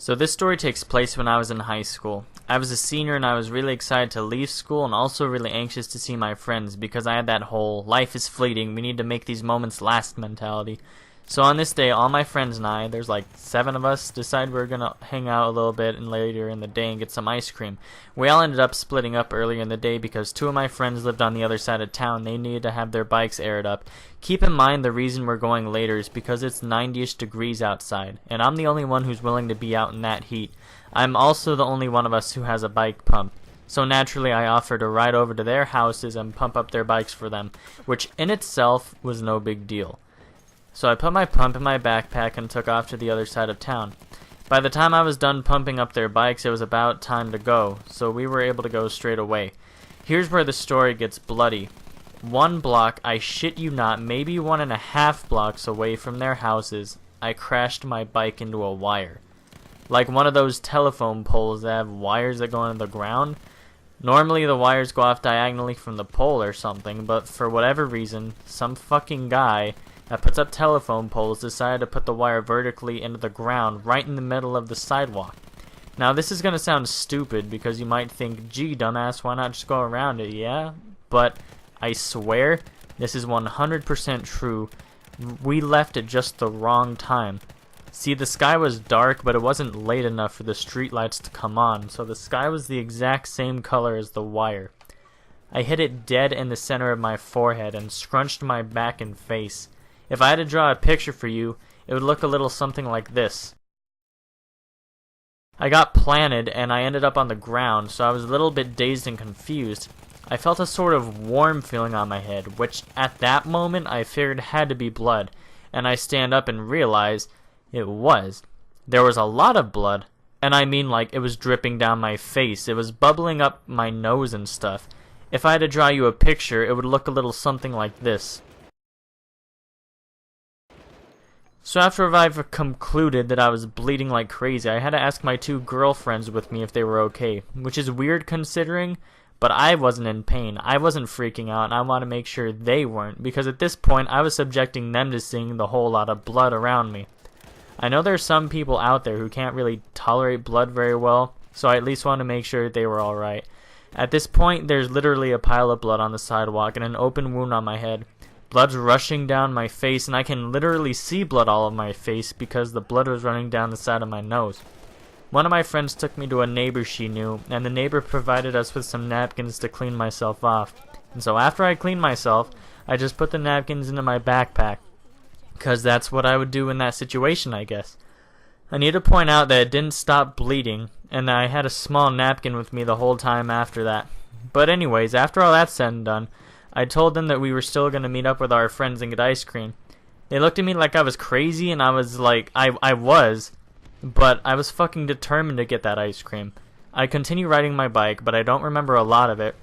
So this story takes place when I was in high school. I was a senior and I was really excited to leave school and also really anxious to see my friends because I had that whole life is fleeting, we need to make these moments last mentality. So on this day, all my friends and I, there's like 7 of us, decided we were going to hang out a little bit and later in the day and get some ice cream. We all ended up splitting up earlier in the day because 2 of my friends lived on the other side of town. They needed to have their bikes aired up. Keep in mind the reason we're going later is because it's 90ish degrees outside, and I'm the only one who's willing to be out in that heat. I'm also the only one of us who has a bike pump. So naturally I offered to ride over to their houses and pump up their bikes for them, which in itself was no big deal. So I put my pump in my backpack and took off to the other side of town. By the time I was done pumping up their bikes, it was about time to go, so we were able to go straight away. Here's where the story gets bloody. 1 block, I shit you not, maybe 1.5 blocks away from their houses, I crashed my bike into a wire. Like one of those telephone poles that have wires that go into the ground. Normally the wires go off diagonally from the pole or something, but for whatever reason, some fucking guy that puts up telephone poles decided to put the wire vertically into the ground right in the middle of the sidewalk. Now this is going to sound stupid because you might think, gee dumbass, why not just go around it, yeah? But I swear this is 100% true. We left at just the wrong time. See, the sky was dark, but it wasn't late enough for the streetlights to come on, so the sky was the exact same color as the wire. I hit it dead in the center of my forehead and scrunched my back and face. If I had to draw a picture for you, it would look a little something like this. I got planted and I ended up on the ground, so I was a little bit dazed and confused. I felt a sort of warm feeling on my head, which at that moment I figured had to be blood, and I stand up and realize it was. There was a lot of blood, and I mean like it was dripping down my face. It was bubbling up my nose and stuff. If I had to draw you a picture, it would look a little something like this. So after I've concluded that I was bleeding like crazy, I had to ask my 2 girlfriends with me if they were okay, which is weird considering, but I wasn't in pain. I wasn't freaking out, and I want to make sure they weren't, because at this point I was subjecting them to seeing the whole lot of blood around me. I know there's some people out there who can't really tolerate blood very well, so I at least wanted to make sure they were alright. At this point, there's literally a pile of blood on the sidewalk and an open wound on my head. Blood's rushing down my face, and I can literally see blood all over my face because the blood was running down the side of my nose. One of my friends took me to a neighbor she knew, and the neighbor provided us with some napkins to clean myself off. And so after I cleaned myself, I just put the napkins into my backpack, because that's what I would do in that situation, I guess. I need to point out that it didn't stop bleeding, and that I had a small napkin with me the whole time after that. But anyways, after all that's said and done, I told them that we were still going to meet up with our friends and get ice cream. They looked at me like I was crazy, and I was like, I was, but I was fucking determined to get that ice cream. I continued riding my bike, but I don't remember a lot of it.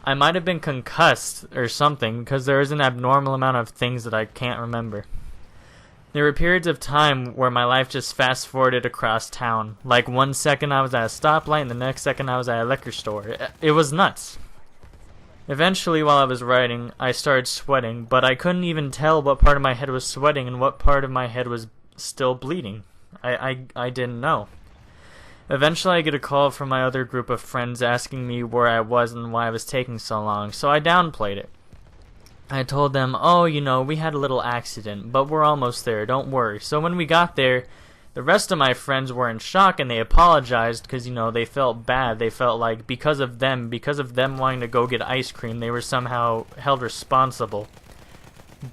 I might have been concussed or something, because there is an abnormal amount of things that I can't remember. There were periods of time where my life just fast-forwarded across town. Like 1 second I was at a stoplight, and the next second I was at a liquor store. It was nuts. Eventually, while I was riding, I started sweating, but I couldn't even tell what part of my head was sweating and what part of my head was still bleeding. I didn't know. Eventually, I get a call from my other group of friends asking me where I was and why I was taking so long, so I downplayed it. I told them, oh, you know, we had a little accident, but we're almost there, don't worry. So when we got there, the rest of my friends were in shock and they apologized because, you know, they felt bad. They felt like because of them wanting to go get ice cream, they were somehow held responsible.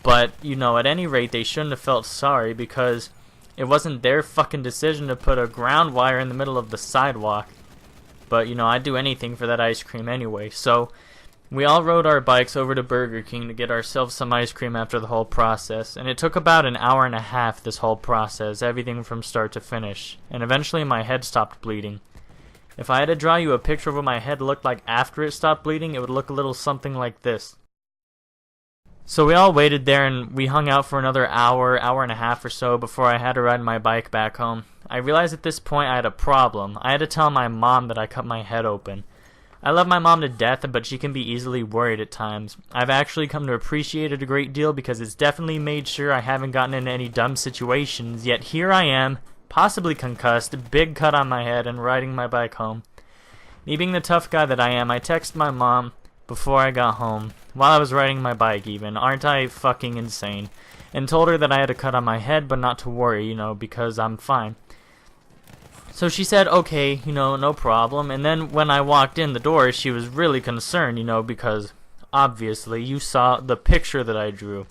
But, you know, at any rate, they shouldn't have felt sorry because it wasn't their fucking decision to put a ground wire in the middle of the sidewalk. But, you know, I'd do anything for that ice cream anyway. So we all rode our bikes over to Burger King to get ourselves some ice cream after the whole process, and it took about an hour and a half, this whole process, everything from start to finish, and eventually my head stopped bleeding. If I had to draw you a picture of what my head looked like after it stopped bleeding, it would look a little something like this. So we all waited there and we hung out for another hour and a half or so before I had to ride my bike back home. I realized at this point I had a problem. I had to tell my mom that I cut my head open. I love my mom to death, but she can be easily worried at times. I've actually come to appreciate it a great deal because it's definitely made sure I haven't gotten into any dumb situations, yet here I am, possibly concussed, big cut on my head, and riding my bike home. Me being the tough guy that I am, I texted my mom before I got home, while I was riding my bike even, aren't I fucking insane, and told her that I had a cut on my head, but not to worry, because I'm fine. So she said, okay, no problem, and then when I walked in the door, she was really concerned, because obviously you saw the picture that I drew.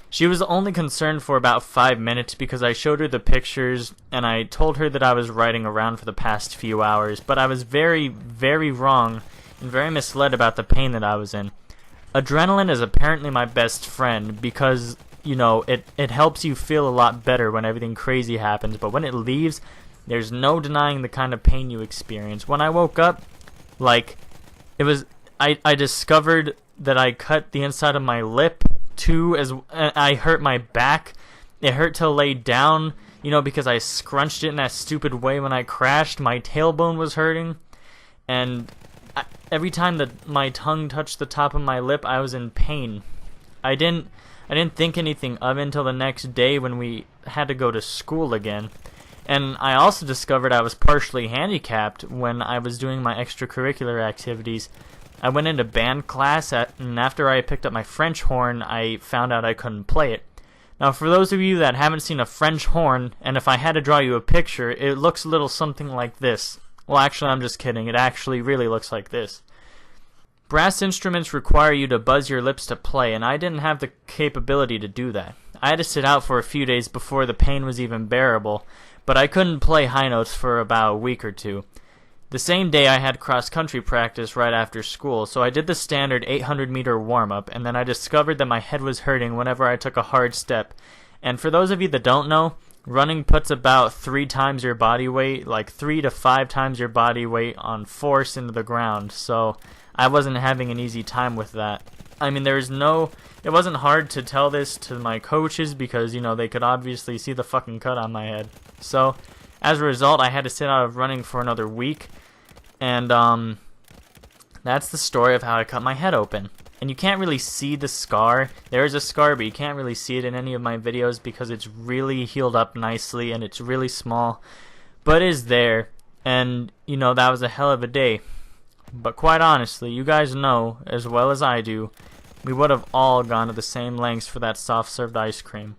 She was only concerned for about 5 minutes because I showed her the pictures and I told her that I was riding around for the past few hours, but I was very, very wrong and very misled about the pain that I was in. Adrenaline is apparently my best friend because, it helps you feel a lot better when everything crazy happens, but when it leaves, there's no denying the kind of pain you experience. When I woke up, I discovered that I cut the inside of my lip too, as I hurt my back. It hurt to lay down, because I scrunched it in that stupid way when I crashed. My tailbone was hurting, and every time that my tongue touched the top of my lip, I was in pain. I didn't think anything of it until the next day when we had to go to school again. And I also discovered I was partially handicapped when I was doing my extracurricular activities. I went into band class, and after I picked up my French horn, I found out I couldn't play it. Now, for those of you that haven't seen a French horn, and if I had to draw you a picture, it looks a little something like this. Well, actually, I'm just kidding. It actually really looks like this. Brass instruments require you to buzz your lips to play, and I didn't have the capability to do that. I had to sit out for a few days before the pain was even bearable, but I couldn't play high notes for about a week or two. The same day I had cross-country practice right after school, so I did the standard 800-meter warm-up, and then I discovered that my head was hurting whenever I took a hard step. And for those of you that don't know, running puts about 3 times your body weight, like 3 to 5 times your body weight on force into the ground, so I wasn't having an easy time with that. I mean, it wasn't hard to tell this to my coaches because, they could obviously see the fucking cut on my head. So, as a result, I had to sit out of running for another week. And that's the story of how I cut my head open. And you can't really see the scar. There is a scar, but you can't really see it in any of my videos because it's really healed up nicely and it's really small. But it is there. And, that was a hell of a day. But quite honestly, you guys know, as well as I do, we would have all gone to the same lengths for that soft-served ice cream.